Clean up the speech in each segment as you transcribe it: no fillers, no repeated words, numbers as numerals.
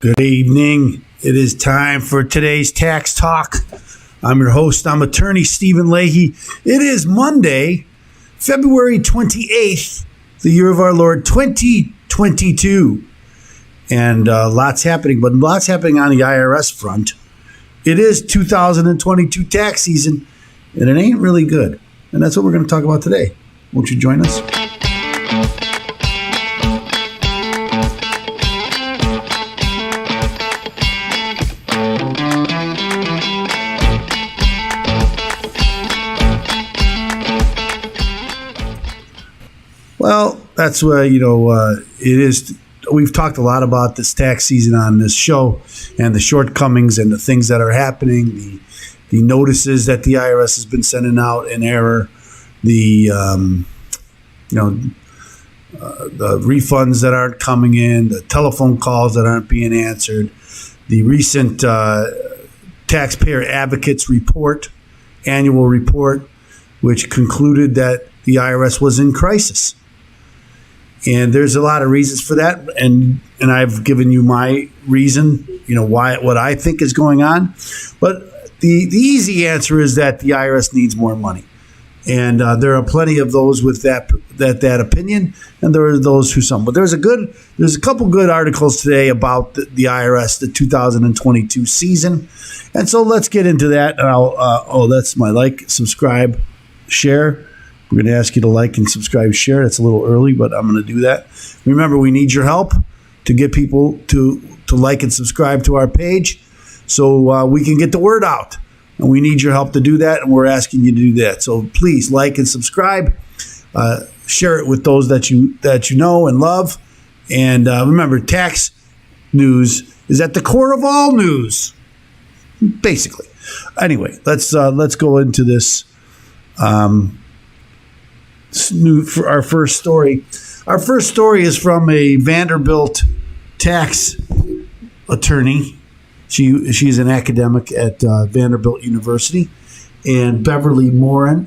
Good evening. It is time for today's Tax Talk. I'm your host. I'm attorney Stephen Leahy. It is Monday, February 28th, the year of our Lord 2022. And lots happening, but lots happening on the IRS front. It is 2022 tax season, and it ain't really good. And that's what we're going to talk about today. Won't you join us? Well, that's where, it is. We've talked a lot about this tax season on this show and the shortcomings and the things that are happening, the notices that the IRS has been sending out in error, the refunds that aren't coming in, the telephone calls that aren't being answered, the recent Taxpayer Advocate's annual report, which concluded that the IRS was in crisis. And there's a lot of reasons for that, and I've given you my reason, what I think is going on. But the easy answer is that the IRS needs more money, and there are plenty of those with that opinion, and there are those who don't. But there's a couple good articles today about the IRS, the 2022 season, and so let's get into that. And that's my subscribe, share. We're going to ask you to like and subscribe, share. It's a little early, but I'm going to do that. Remember, we need your help to get people to like and subscribe to our page so we can get the word out. And we need your help to do that, and we're asking you to do that. So please like and subscribe. Share it with those that you know and love. And remember, tax news is at the core of all news, basically. Anyway, let's go into this. For our first story. Our first story is from a Vanderbilt tax attorney. She's an academic at Vanderbilt University, and Beverly Moran,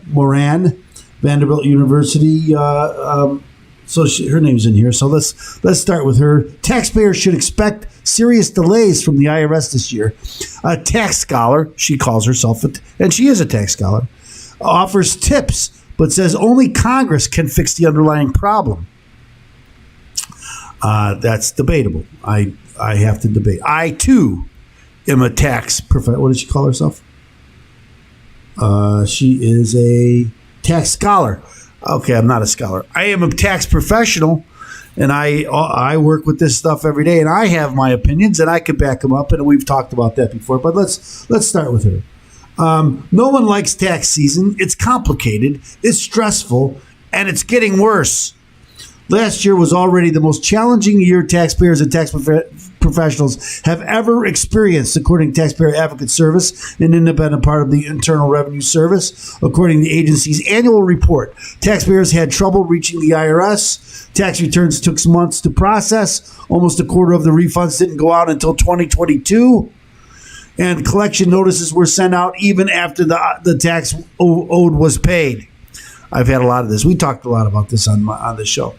Vanderbilt University. Her name's in here. So let's start with her. Taxpayers should expect serious delays from the IRS this year. A tax scholar, she calls herself, and she is a tax scholar, offers tips, but says only Congress can fix the underlying problem. That's debatable. I have to debate. I, too, am a tax professor. What does she call herself? She is a tax scholar. Okay, I'm not a scholar. I am a tax professional, and I work with this stuff every day, and I have my opinions, and I can back them up, and we've talked about that before. But let's start with her. No one likes tax season. It's complicated, it's stressful, and it's getting worse. Last year was already the most challenging year taxpayers and tax professionals have ever experienced, according to Taxpayer Advocate Service, an independent part of the Internal Revenue Service. According to the agency's annual report, taxpayers had trouble reaching the IRS. Tax returns took months to process. Almost a quarter of the refunds didn't go out until 2022. And collection notices were sent out even after the tax owed was paid. I've had a lot of this. We talked a lot about this on the show.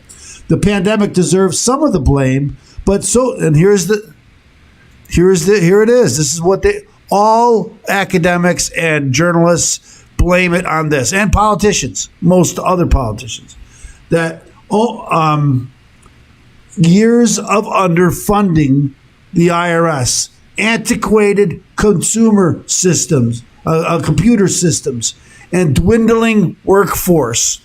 The pandemic deserves some of the blame, but here it is. This is what all academics and journalists blame it on this, and politicians, most other politicians, that years of underfunding the IRS. Antiquated consumer systems, computer systems, and dwindling workforce.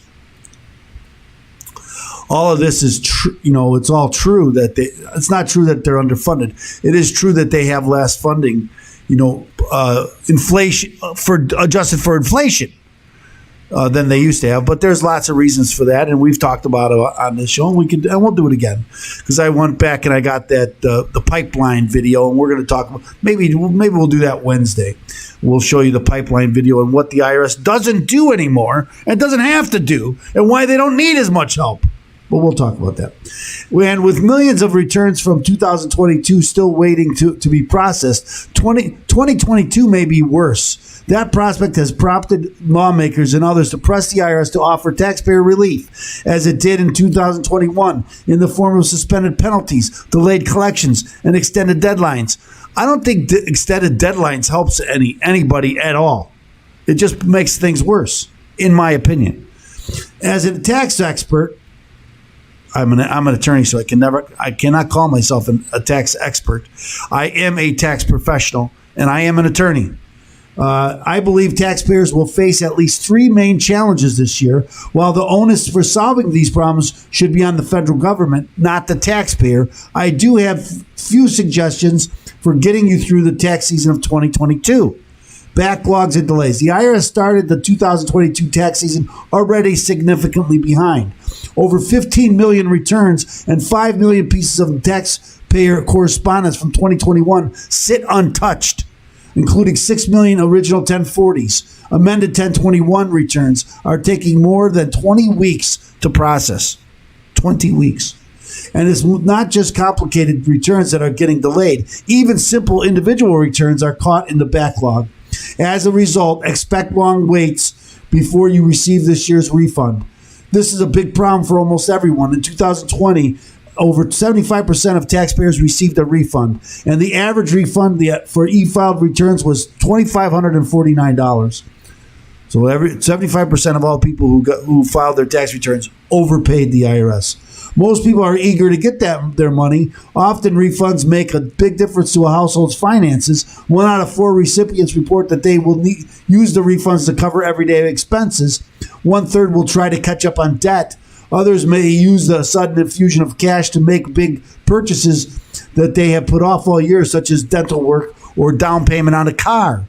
All of this is true. It's all true it's not true that they're underfunded. It is true that they have less funding. Inflation adjusted for inflation than they used to have. But there's lots of reasons for that, and we've talked about it on this show, and we'll do it again because I went back and I got that the pipeline video, and we're going to talk about maybe we'll do that Wednesday. We'll show you the pipeline video and what the IRS doesn't do anymore and doesn't have to do, and why they don't need as much help. But we'll talk about that. And with millions of returns from 2022 still waiting to be processed, 2022 may be worse. That prospect has prompted lawmakers and others to press the IRS to offer taxpayer relief, as it did in 2021, in the form of suspended penalties, delayed collections, and extended deadlines. I don't think extended deadlines helps anybody at all. It just makes things worse, in my opinion. As a tax expert, I'm an attorney, so I cannot call myself a tax expert. I am a tax professional, and I am an attorney. I believe taxpayers will face at least three main challenges this year, while the onus for solving these problems should be on the federal government, not the taxpayer. I do have few suggestions for getting you through the tax season of 2022. Backlogs and delays. The IRS started the 2022 tax season already significantly behind. Over 15 million returns and 5 million pieces of taxpayer correspondence from 2021 sit untouched, including 6 million original 1040s. Amended 1021 returns are taking more than 20 weeks to process. 20 weeks. And it's not just complicated returns that are getting delayed. Even simple individual returns are caught in the backlog. As a result, expect long waits before you receive this year's refund. This is a big problem for almost everyone. In 2020, over 75% of taxpayers received a refund, and the average refund for e-filed returns was $2,549. So 75% of all people who filed their tax returns overpaid the IRS. Most people are eager to get their money. Often refunds make a big difference to a household's finances. 1 out of 4 recipients report that they will use the refunds to cover everyday expenses. 1/3 will try to catch up on debt. Others may use the sudden infusion of cash to make big purchases that they have put off all year, such as dental work or down payment on a car.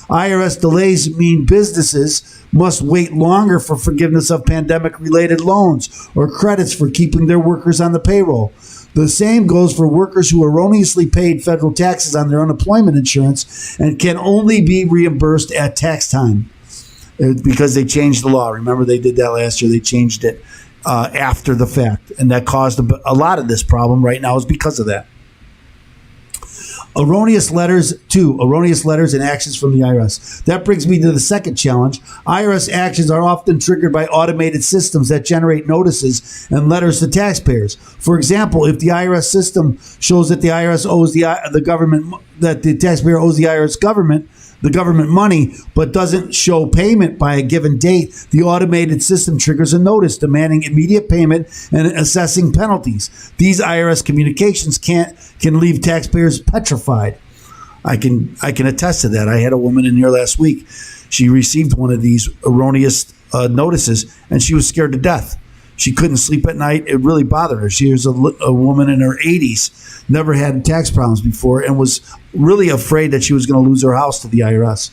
IRS delays mean businesses must wait longer for forgiveness of pandemic-related loans or credits for keeping their workers on the payroll. The same goes for workers who erroneously paid federal taxes on their unemployment insurance and can only be reimbursed at tax time because they changed the law. Remember, they did that last year. They changed it after the fact, and that caused a lot of this problem right now is because of that. Erroneous letters and actions from the IRS. That brings me to the second challenge. IRS actions are often triggered by automated systems that generate notices and letters to taxpayers. For example, if the IRS system shows that the IRS owes the government, that the taxpayer owes the IRS government money, but doesn't show payment by a given date, the automated system triggers a notice demanding immediate payment and assessing penalties. These IRS communications can leave taxpayers petrified. I can attest to that. I had a woman in here last week. She received one of these erroneous notices, and she was scared to death. She couldn't sleep at night. It really bothered her. She was a woman in her 80s, never had tax problems before, and was really afraid that she was going to lose her house to the IRS.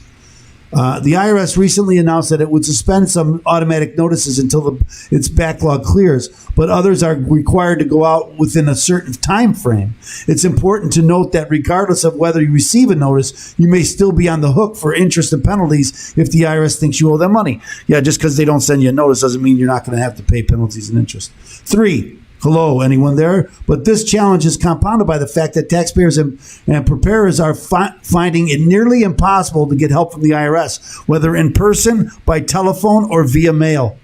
The IRS recently announced that it would suspend some automatic notices until its backlog clears, but others are required to go out within a certain time frame. It's important to note that regardless of whether you receive a notice, you may still be on the hook for interest and penalties if the IRS thinks you owe them money. Yeah, just because they don't send you a notice doesn't mean you're not going to have to pay penalties and interest. 3. Hello, anyone there? But this challenge is compounded by the fact that taxpayers and preparers are finding it nearly impossible to get help from the IRS, whether in person, by telephone, or via mail.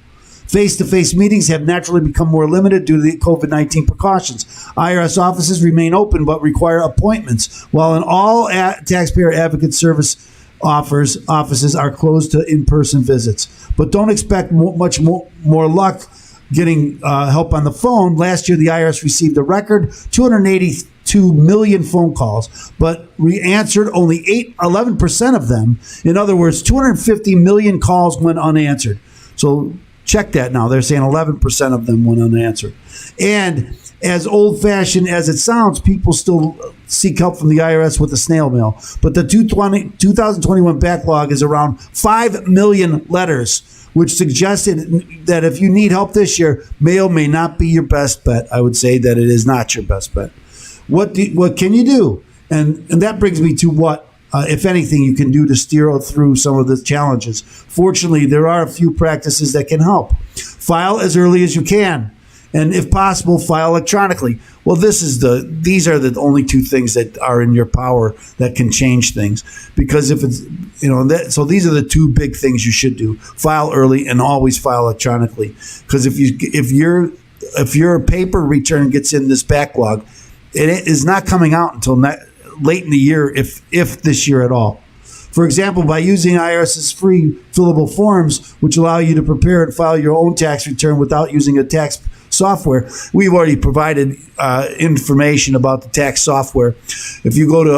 Face-to-face meetings have naturally become more limited due to the COVID-19 precautions. IRS offices remain open but require appointments, while in all taxpayer advocate service offices are closed to in-person visits. But don't expect much more luck getting help on the phone. Last year, the IRS received a record 282 million phone calls, but answered only 11% of them. In other words, 250 million calls went unanswered. So check that now. They're saying 11% of them went unanswered. And as old-fashioned as it sounds, people still seek help from the IRS with the snail mail. But the 2021 backlog is around 5 million letters, which suggested that if you need help this year, mail may not be your best bet. I would say that it is not your best bet. What can you do? And that brings me to what, if anything, you can do to steer through some of the challenges. Fortunately, there are a few practices that can help. File as early as you can. And if possible, file electronically. Well, these are the only two things that are in your power that can change things. Because if it's, so these are the two big things you should do: file early and always file electronically. Because if your paper return gets in this backlog, it is not coming out until late in the year, if this year at all. For example, by using IRS's free fillable forms, which allow you to prepare and file your own tax return without using a tax software. We've already provided information about the tax software. If you go to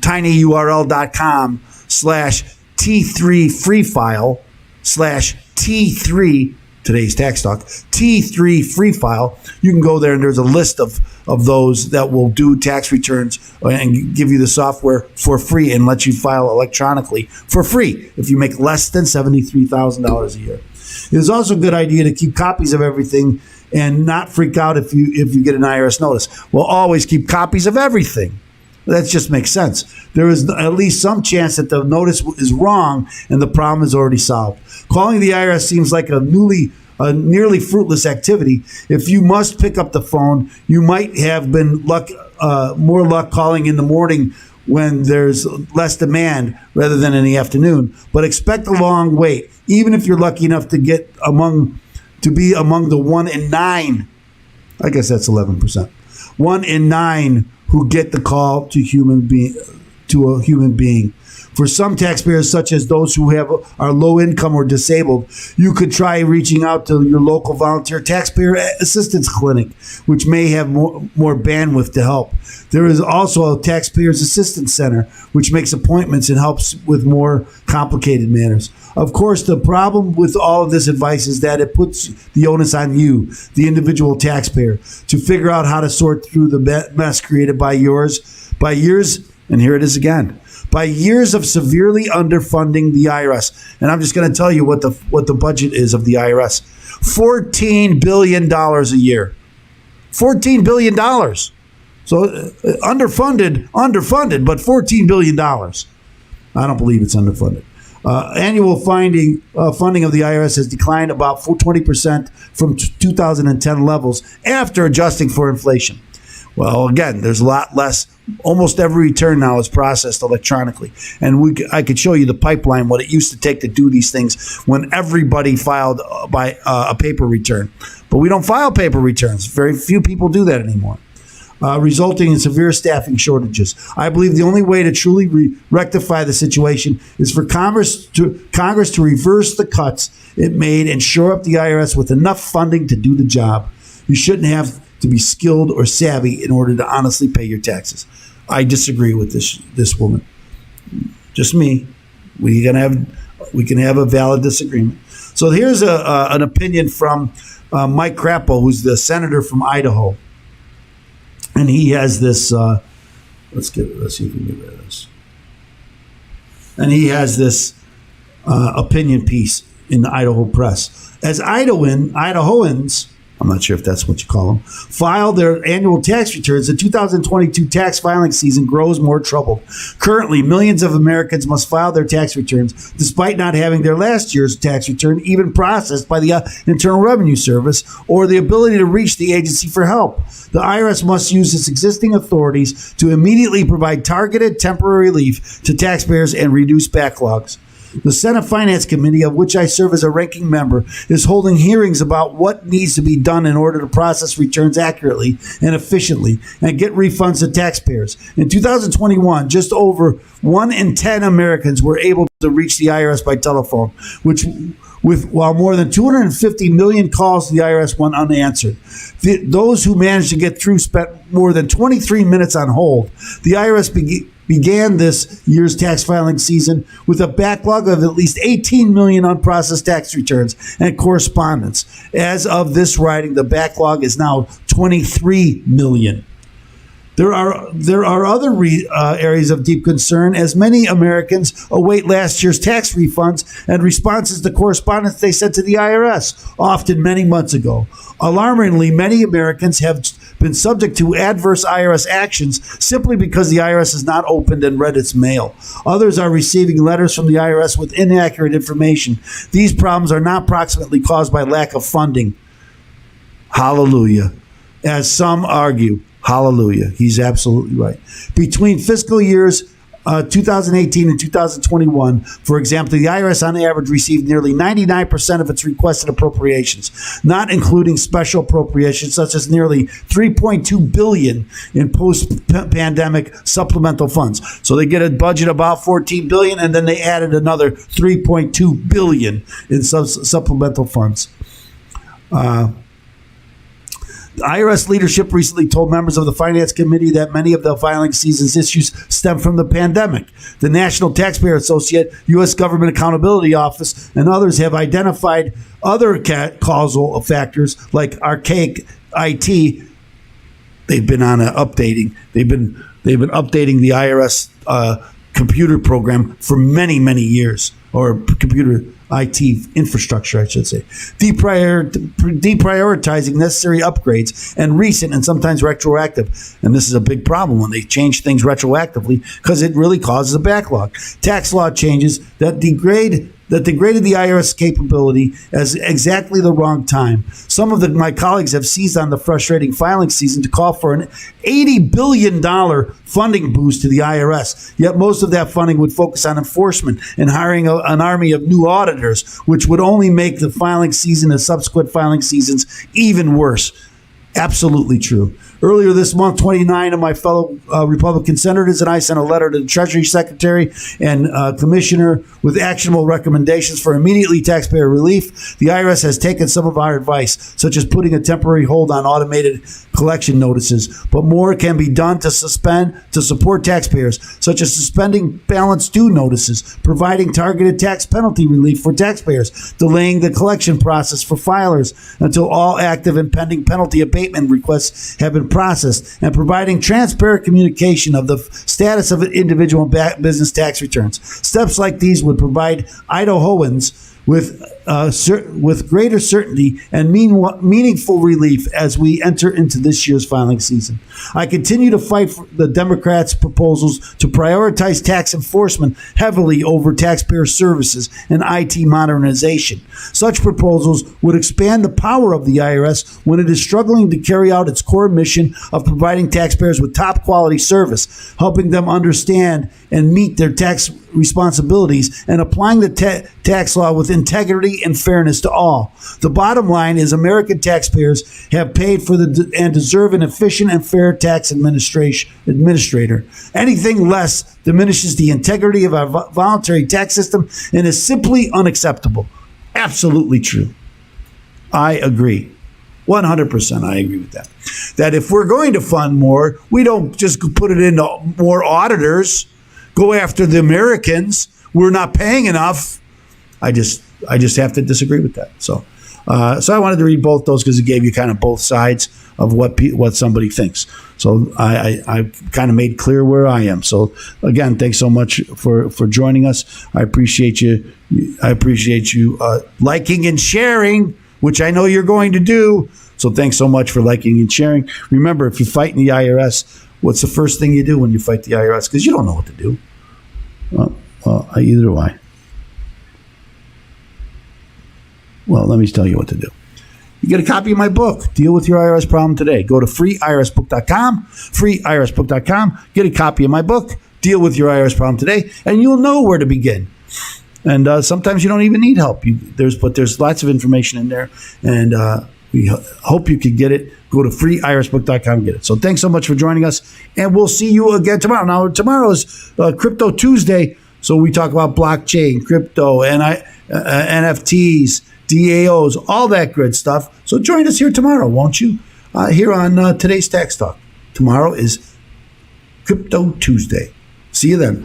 tinyurl.com/T3freefile/T3, today's tax talk, T3 free file, you can go there and there's a list of those that will do tax returns and give you the software for free and let you file electronically for free if you make less than $73,000 a year. It is also a good idea to keep copies of everything and not freak out if you get an IRS notice. Well, always keep copies of everything. That just makes sense. There is at least some chance that the notice is wrong and the problem is already solved. Calling the IRS seems like a nearly fruitless activity. If you must pick up the phone, you might have been more luck calling in the morning when there's less demand rather than in the afternoon. But expect a long wait, even if you're lucky enough to be among the 1 in 9. I guess that's 11%. 1 in 9 who get the call to a human being. For some taxpayers, such as those who are low income or disabled, you could try reaching out to your local volunteer taxpayer assistance clinic, which may have more bandwidth to help. There is also a taxpayers assistance center, which makes appointments and helps with more complicated matters. Of course, the problem with all of this advice is that it puts the onus on you, the individual taxpayer, to figure out how to sort through the mess created by years, and here it is again, by years of severely underfunding the IRS. And I'm just going to tell you what the budget is of the IRS. $14 billion a year. $14 billion. So underfunded, but $14 billion. I don't believe it's underfunded. Annual funding of the IRS has declined about 20% from 2010 levels after adjusting for inflation. Well, again, there's a lot less. Almost every return now is processed electronically. And I could show you the pipeline, what it used to take to do these things when everybody filed by a paper return. But we don't file paper returns. Very few people do that anymore, resulting in severe staffing shortages. I believe the only way to truly rectify the situation is for Congress to reverse the cuts it made and shore up the IRS with enough funding to do the job. You shouldn't have to be skilled or savvy in order to honestly pay your taxes. I disagree with this woman. Just me. We can have a valid disagreement. So here's an opinion from Mike Crapo, who's the senator from Idaho, and he has this. Let's see if we can get rid of this. And he has this opinion piece in the Idaho Press. As Idahoans, I'm not sure if that's what you call them, file their annual tax returns, the 2022 tax filing season grows more troubled. Currently, millions of Americans must file their tax returns despite not having their last year's tax return even processed by the Internal Revenue Service or the ability to reach the agency for help. The IRS must use its existing authorities to immediately provide targeted temporary relief to taxpayers and reduce backlogs. The Senate Finance Committee, of which I serve as a ranking member, is holding hearings about what needs to be done in order to process returns accurately and efficiently and get refunds to taxpayers. In 2021, just over 1 in 10 Americans were able to reach the IRS by telephone, while more than 250 million calls to the IRS went unanswered. Those who managed to get through spent more than 23 minutes on hold. The IRS began this year's tax filing season with a backlog of at least 18 million unprocessed tax returns and correspondence. As of this writing, the backlog is now 23 million. There are other areas of deep concern as many Americans await last year's tax refunds and responses to correspondence they sent to the IRS, often many months ago. Alarmingly, many Americans have been subject to adverse IRS actions simply because the IRS has not opened and read its mail. Others are receiving letters from the IRS with inaccurate information. These problems are not proximately caused by lack of funding. Hallelujah. As some argue, hallelujah. He's absolutely right. Between fiscal years 2018 and 2021, for example, the IRS on average received nearly 99% of its requested appropriations, not including special appropriations such as nearly $3.2 billion in post-pandemic supplemental funds. So they get a budget about $14 billion, and then they added another $3.2 billion in supplemental funds. The IRS leadership recently told members of the Finance Committee that many of the filing season's issues stem from the pandemic. The National Taxpayer Advocate, U.S. Government Accountability Office, and others have identified other causal factors like archaic IT. They've been on updating. They've been updating the IRS computer program for many, many years, or computer IT infrastructure, I should say. Deprioritizing necessary upgrades and recent and sometimes retroactive. And this is a big problem when they change things retroactively because it really causes a backlog. Tax law changes that degraded the IRS capability as exactly the wrong time. Some of my colleagues have seized on the frustrating filing season to call for an $80 billion funding boost to the IRS. Yet most of that funding would focus on enforcement and hiring an army of new auditors, which would only make the filing season and subsequent filing seasons even worse. Absolutely true. Earlier this month, 29 of my fellow Republican senators and I sent a letter to the Treasury Secretary and Commissioner with actionable recommendations for immediately taxpayer relief. The IRS has taken some of our advice, such as putting a temporary hold on automated collection notices, but more can be done to support taxpayers, such as suspending balance due notices, providing targeted tax penalty relief for taxpayers, delaying the collection process for filers until all active and pending penalty abatement requests have been processed, and providing transparent communication of the status of individual business tax returns. Steps like these would provide Idahoans with greater certainty and meaningful relief as we enter into this year's filing season. I continue to fight for the Democrats' proposals to prioritize tax enforcement heavily over taxpayer services and IT modernization. Such proposals would expand the power of the IRS when it is struggling to carry out its core mission of providing taxpayers with top quality service, helping them understand and meet their tax responsibilities, and applying the tax law with integrity and fairness to all. The bottom line is American taxpayers have paid for and deserve an efficient and fair tax administrator. Anything less diminishes the integrity of our voluntary tax system and is simply unacceptable. Absolutely true. I agree. 100% I agree with that. That if we're going to fund more, we don't just put it into more auditors, go after the Americans. We're not paying enough. I just have to disagree with that. So I wanted to read both those because it gave you kind of both sides of what somebody thinks. So I kind of made clear where I am. So again, thanks so much for joining us. I appreciate you. I appreciate you liking and sharing, which I know you're going to do. So thanks so much for liking and sharing. Remember, if you fight in the IRS, what's the first thing you do when you fight the IRS? Because you don't know what to do. Either do I. Well, let me tell you what to do. You get a copy of my book, Deal with Your IRS Problem Today. Go to freeirsbook.com, freeirsbook.com, get a copy of my book, Deal with Your IRS Problem Today, and you'll know where to begin. And sometimes you don't even need help. There's lots of information in there, and we hope you can get it. Go to freeirsbook.com and get it. So thanks so much for joining us, and we'll see you again tomorrow. Now, tomorrow is Crypto Tuesday, so we talk about blockchain, crypto, NFTs, DAOs, all that good stuff. So join us here tomorrow, won't you? Here on today's Tax Talk. Tomorrow is Crypto Tuesday. See you then.